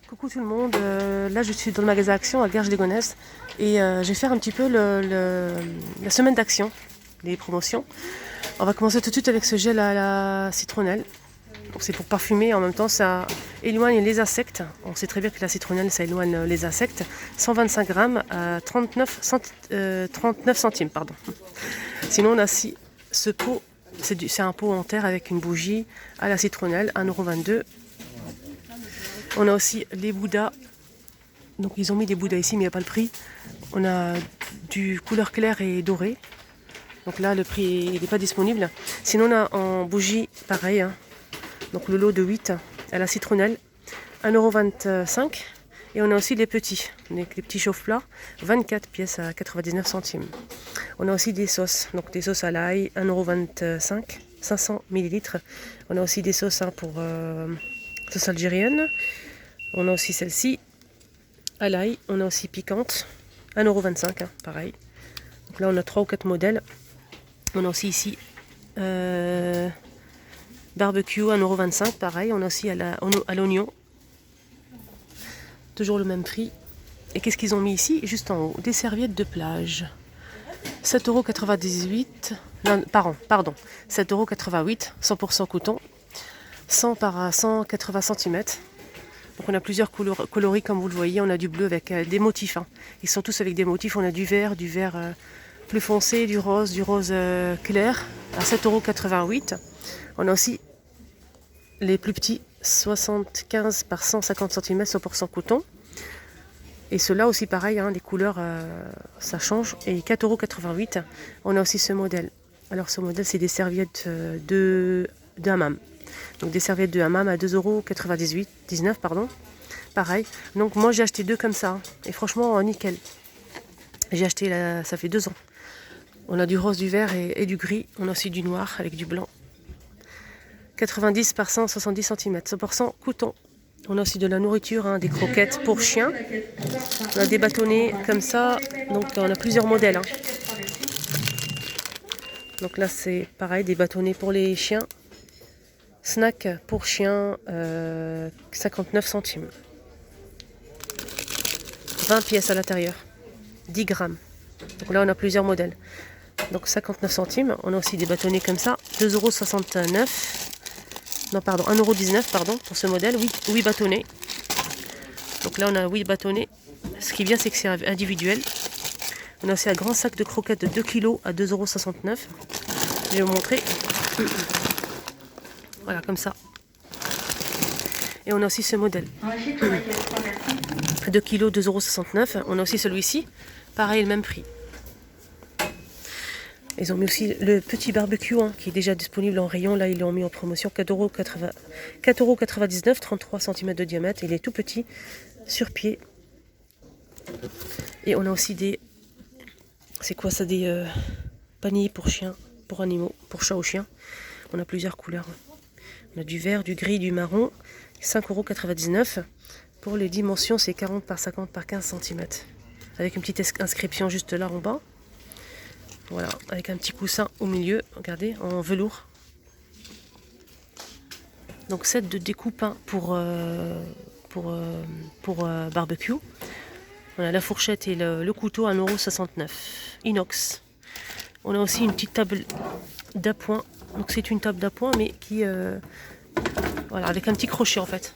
Coucou tout le monde, là je suis dans le magasin Action à Garges les Gonesse et je vais faire un petit peu la semaine d'action, les promotions. On va commencer tout de suite avec ce gel à la citronnelle. Donc c'est pour parfumer, en même temps ça éloigne les insectes. On sait très bien que la citronnelle ça éloigne les insectes. 125 grammes à 39 centimes. Pardon. Sinon on a ce pot, c'est un pot en terre avec une bougie à la citronnelle, 1,22 €. On a aussi les Bouddhas. Donc ils ont mis des Bouddhas ici, mais il n'y a pas le prix. On a du couleur claire et doré. Donc là, le prix il n'est pas disponible. Sinon, on a en bougie, pareil. Hein. Donc le lot de 8 à la citronnelle, 1,25 €. Et on a aussi les petits, les petits chauffe-plats, 24 pièces à 99 centimes. On a aussi des sauces, donc des sauces à l'ail, 1,25 €, 500 millilitres. On a aussi des sauces pour sauce algérienne. On a aussi celle-ci, à l'ail. On a aussi piquante, 1,25 €, pareil. Donc là, on a 3 ou 4 modèles. On a aussi ici barbecue, 1,25 €, pareil. On a aussi à l'oignon. Toujours le même prix. Et qu'est-ce qu'ils ont mis ici? Juste en haut, des serviettes de plage. 7,98 €. Non, pardon. 7,88 €, 100% coton. 100 par 180 cm. Donc on a plusieurs coloris comme vous le voyez. On a du bleu avec des motifs. Hein. Ils sont tous avec des motifs. On a du vert plus foncé, du rose clair à 7,88 €. On a aussi les plus petits, 75 par 150 cm, 100% coton. Et ceux-là aussi pareil, hein, les couleurs ça change. Et 4,88 €. On a aussi ce modèle. Alors ce modèle c'est des serviettes de hammam. Donc des serviettes de hammam à 2,19 €. Pareil. Donc moi j'ai acheté deux comme ça. Hein, et franchement nickel. J'ai acheté ça fait 2 ans. On a du rose, du vert et du gris. On a aussi du noir avec du blanc. 90 par 170 cm. 100% coton. On a aussi de la nourriture, hein, des croquettes pour chiens. On a des bâtonnets comme ça. Donc on a plusieurs modèles. Hein. Donc là c'est pareil, des bâtonnets pour les chiens. Snack pour chiens, 59 centimes. 20 pièces à l'intérieur. 10 grammes. Donc là on a plusieurs modèles. Donc 59 centimes. On a aussi des bâtonnets comme ça. 2,69 €. Non pardon, 1,19 € pardon, pour ce modèle. 8 bâtonnets. Donc là on a 8 bâtonnets. Ce qui est bien c'est que c'est individuel. On a aussi un grand sac de croquettes de 2 kg à 2,69 €. Je vais vous montrer. Voilà, comme ça. Et on a aussi ce modèle. 2 kg, 2,69 €. On a aussi celui-ci. Pareil, le même prix. Ils ont mis aussi le petit barbecue hein, qui est déjà disponible en rayon. Là, ils l'ont mis en promotion. 4,99 €, 33 cm de diamètre. Il est tout petit, sur pied. Et on a aussi des... C'est quoi ça? Des paniers pour chiens, pour animaux, pour chats ou chiens. On a plusieurs couleurs. On a du vert, du gris, du marron. 5,99 €. Pour les dimensions, c'est 40 par 50 par 15 cm. Avec une petite inscription juste là en bas. Voilà, avec un petit coussin au milieu, regardez, en velours. Donc set de découpe hein, pour barbecue. On a la fourchette et le couteau à 1,69 €. Inox. On a aussi une petite table d'appoint. Donc c'est une table d'appoint mais qui... voilà, avec un petit crochet en fait.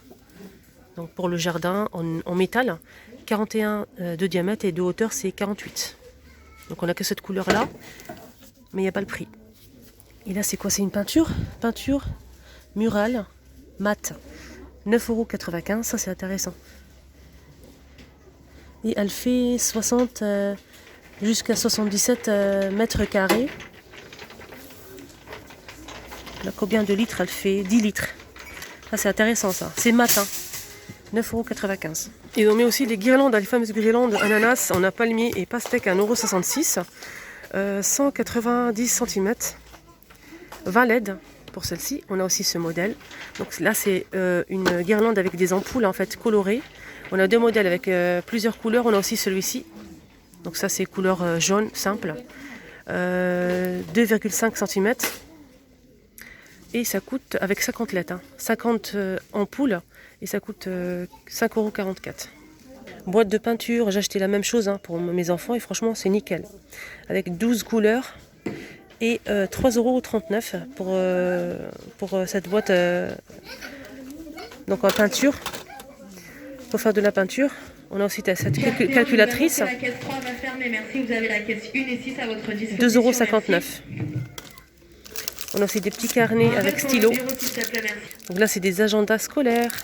Donc pour le jardin en métal, 41 de diamètre et de hauteur c'est 48. Donc on n'a que cette couleur là, mais il n'y a pas le prix. Et là c'est quoi? C'est une peinture murale mat, 9,95 €. Ça c'est intéressant. Et elle fait 60 jusqu'à 77 mètres carrés. Là, combien de litres? Elle fait 10 litres. Ça c'est intéressant ça. C'est mat, hein. 9,95 €. Et on met aussi les guirlandes, les fameuses guirlandes ananas. On a palmier et pastèque à 1,66 €. 190 cm. 20 LED pour celle-ci. On a aussi ce modèle. Donc là c'est une guirlande avec des ampoules en fait colorées. On a deux modèles avec plusieurs couleurs. On a aussi celui-ci. Donc ça c'est couleur jaune simple. 2,5 cm. Et ça coûte avec 50 LED. Hein, 50 ampoules et ça coûte 5,44 €. Boîte de peinture, j'ai acheté la même chose pour mes enfants et franchement c'est nickel. Avec 12 couleurs et 3,39 € pour cette boîte donc en peinture. Pour faire de la peinture, on a aussi cette calculatrice. 2,59 €. On a aussi des petits carnets avec stylo. Donc là, c'est des agendas scolaires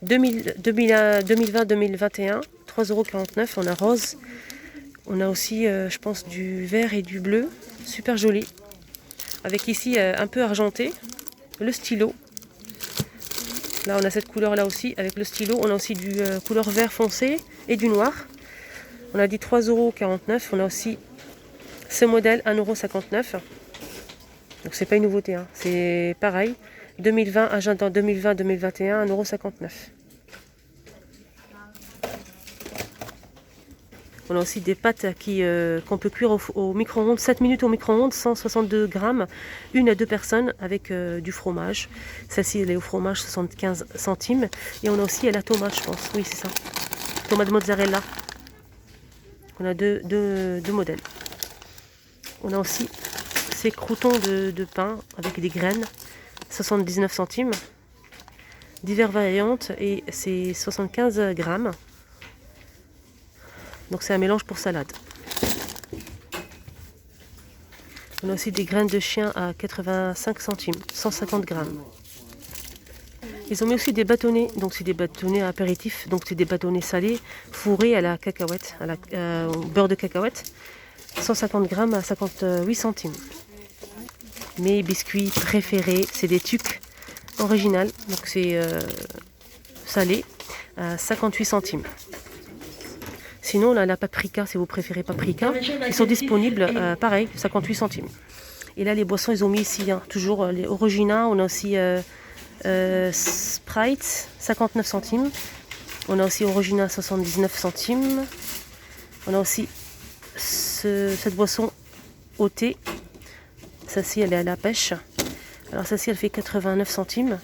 2020-2021, 3,49 € on a rose. On a aussi, je pense, du vert et du bleu, super joli. Avec ici un peu argenté, le stylo. Là, on a cette couleur-là aussi avec le stylo. On a aussi du couleur vert foncé et du noir. On a dit 3,49 €. On a aussi ce modèle, 1,59 €. Donc c'est pas une nouveauté, c'est pareil. 2020, agenda 2020-2021, 1,59 €. On a aussi des pâtes qu'on peut cuire au micro-ondes, 7 minutes au micro-ondes, 162 grammes, 1 à 2 personnes avec du fromage. Celle-ci, elle est au fromage, 75 centimes. Et on a aussi la tomate, je pense. Oui, c'est ça. Tomate mozzarella. On a deux modèles. On a aussi ces croûtons de pain avec des graines, 79 centimes. Diverses variantes et c'est 75 grammes. Donc c'est un mélange pour salade. On a aussi des graines de chien à 85 centimes, 150 grammes. Ils ont mis aussi des bâtonnets, donc c'est des bâtonnets à apéritif, donc c'est des bâtonnets salés fourrés à la cacahuète, au beurre de cacahuète, 150 grammes à 58 centimes. Mes biscuits préférés, c'est des tucs original, donc c'est salé, à 58 centimes. Sinon, on a la paprika, si vous préférez paprika. Ils sont disponibles, pareil, 58 centimes. Et là, les boissons, ils ont mis ici, toujours les Origina. On a aussi Sprite, 59 centimes. On a aussi Origina, 79 centimes. On a aussi cette boisson au thé. Celle-ci, elle est à la pêche. Alors, celle-ci, elle fait 89 centimes.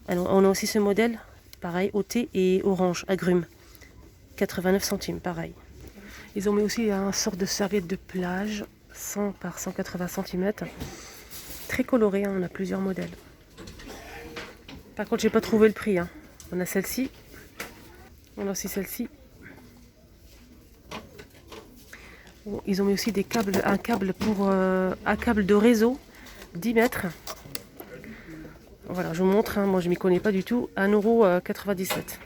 Alors, on a aussi ce modèle, pareil, au thé et orange, agrumes. 89 centimes, pareil. Ils ont mis aussi un sort de serviette de plage, 100 par 180 cm. Très coloré, on a plusieurs modèles. Par contre, j'ai pas trouvé le prix. On a celle-ci. On a aussi celle-ci. Ils ont mis aussi un câble de réseau, 10 mètres. Voilà, je vous montre, moi je m'y connais pas du tout, 1,97 €.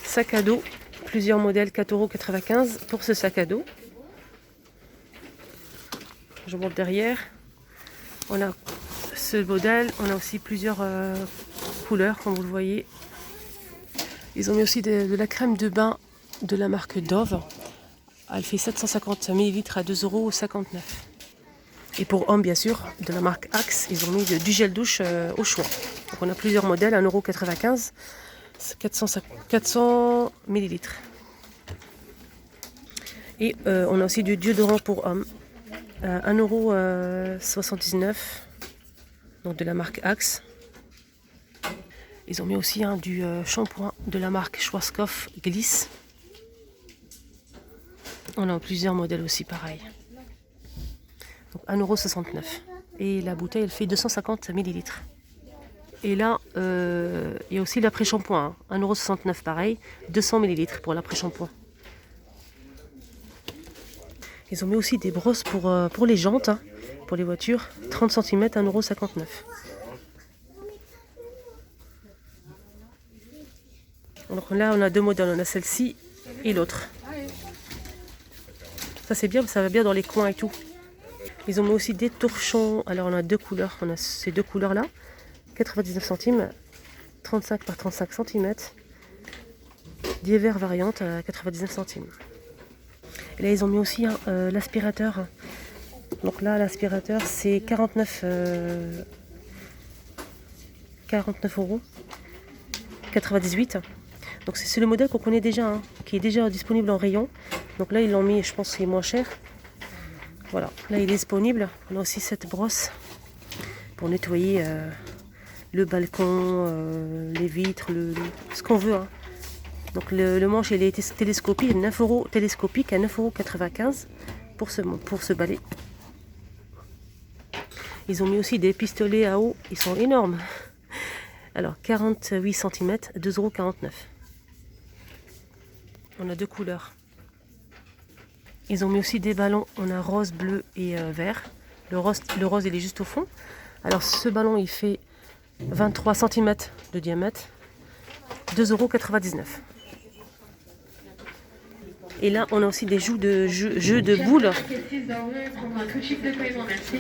Sac à dos, plusieurs modèles, 4,95 € pour ce sac à dos. Je monte derrière. On a ce modèle, on a aussi plusieurs couleurs, comme vous le voyez. Ils ont mis aussi de la crème de bain de la marque Dove. Elle fait 750 ml à 2,59 €. Et pour hommes, bien sûr, de la marque Axe, ils ont mis du gel douche au choix. Donc on a plusieurs modèles, 1,95 €, 400 ml. Et on a aussi du déodorant pour hommes, 1,79 €, donc de la marque Axe. Ils ont mis aussi du shampoing de la marque Schwarzkopf Gliss. On a plusieurs modèles aussi, pareil. Donc 1,69 €. Et la bouteille, elle fait 250 ml. Et là, il y a aussi l'après-shampoing, 1,69 € pareil, 200 ml pour l'après-shampoing. Ils ont mis aussi des brosses pour les jantes, pour les voitures, 30 cm, 1,59 €. Donc là, on a deux modèles, on a celle-ci et l'autre. Ça c'est bien, ça va bien dans les coins et tout. Ils ont mis aussi des torchons, alors on a deux couleurs, on a ces deux couleurs-là, 99 centimes, 35 par 35 cm, divers variantes à 99 centimes. Et là, ils ont mis aussi l'aspirateur. Donc là, l'aspirateur, c'est 49 €, 98. Donc c'est le modèle qu'on connaît déjà, qui est déjà disponible en rayon. Donc là, ils l'ont mis, je pense qu'il est moins cher. Voilà, là, il est disponible. On a aussi cette brosse pour nettoyer le balcon, les vitres, ce qu'on veut. Hein. Donc le manche il est télescopique, 9 € télescopique à 9,95 € pour ce balai. Ils ont mis aussi des pistolets à eau, ils sont énormes. Alors 48 cm, 2,49 €. On a deux couleurs. Ils ont mis aussi des ballons, on a rose, bleu et vert. Le rose il est juste au fond. Alors ce ballon il fait 23 cm de diamètre, 2,99 €. Et là on a aussi des jeux de boules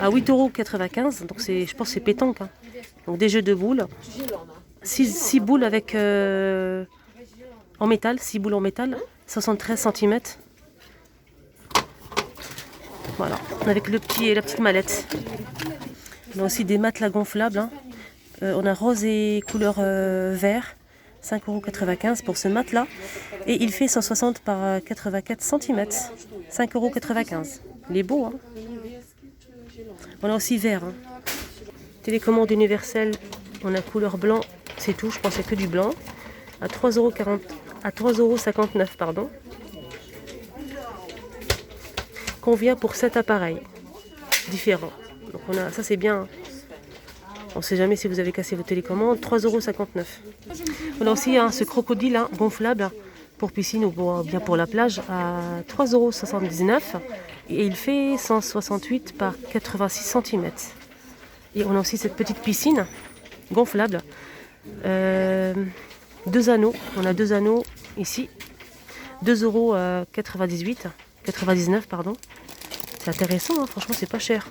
à 8,95 €. Donc je pense que c'est pétanque. Hein. Donc des jeux de boules. 6 boules avec en métal, 6 boules en métal, 73 cm. Voilà, avec la petite mallette. On a aussi des matelas gonflables. Hein. On a rose et couleur vert, 5,95 € pour ce matelas. Et il fait 160 par 84 cm, 5,95 €. Il est beau. Hein. On a aussi vert. Hein. Télécommande universelle, on a couleur blanc, c'est tout, je pense que c'est que du blanc. À 3,59 €, pardon. Convient pour 7 appareils différents. Donc ça c'est bien. On ne sait jamais si vous avez cassé vos télécommandes. 3,59 €. On a aussi ce crocodile gonflable pour piscine ou bien pour la plage à 3,79 € et il fait 168 par 86 cm. Et on a aussi cette petite piscine gonflable. 2 anneaux. On a 2 anneaux ici. 2,99 €, pardon. C'est intéressant, hein, franchement, c'est pas cher.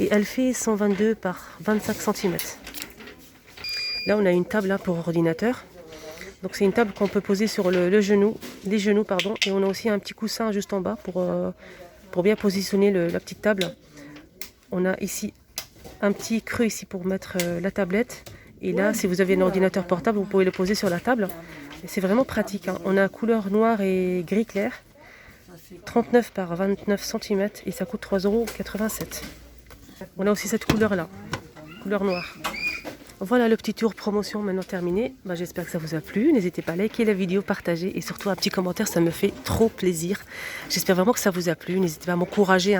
Et elle fait 122 par 25 cm. Là, on a une table pour ordinateur. Donc, c'est une table qu'on peut poser sur les genoux, pardon. Et on a aussi un petit coussin juste en bas pour bien positionner la petite table. On a ici un petit creux ici pour mettre la tablette. Et là, si vous avez un ordinateur portable, vous pouvez le poser sur la table. C'est vraiment pratique. Hein. On a couleur noire et gris clair. 39 par 29 cm et ça coûte 3,87 €. On a aussi cette couleur-là, couleur noire. Voilà le petit tour promotion maintenant terminé. J'espère que ça vous a plu. N'hésitez pas à liker la vidéo, partager et surtout un petit commentaire, ça me fait trop plaisir. J'espère vraiment que ça vous a plu. N'hésitez pas à m'encourager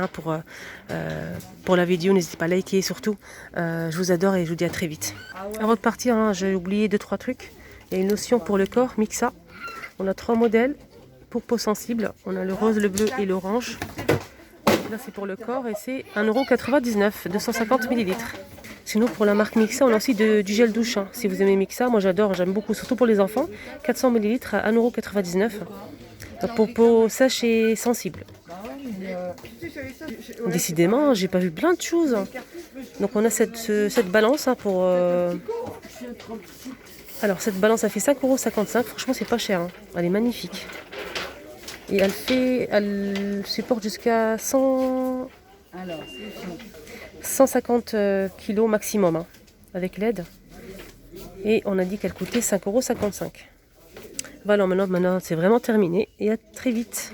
pour la vidéo. N'hésitez pas à liker surtout. Je vous adore et je vous dis à très vite. Avant de partir, j'ai oublié 2-3 trucs. Il y a une lotion pour le corps, Mixa. On a 3 modèles pour peau sensible. On a le rose, le bleu et l'orange. Là c'est pour le corps et c'est 1,99 €, 250 ml. Sinon pour la marque Mixa, on a aussi du gel douche. Hein. Si vous aimez Mixa, moi j'aime beaucoup, surtout pour les enfants. 400 ml à 1,99 €. Pour peau sèche et sensible. Décidément, j'ai pas vu plein de choses. Donc on a cette balance pour... Alors cette balance, elle fait 5,55 €. Franchement, c'est pas cher. Hein. Elle est magnifique. Et elle supporte jusqu'à 150 kg maximum, hein, avec l'aide. Et on a dit qu'elle coûtait 5,55 €. Voilà, maintenant c'est vraiment terminé. Et à très vite.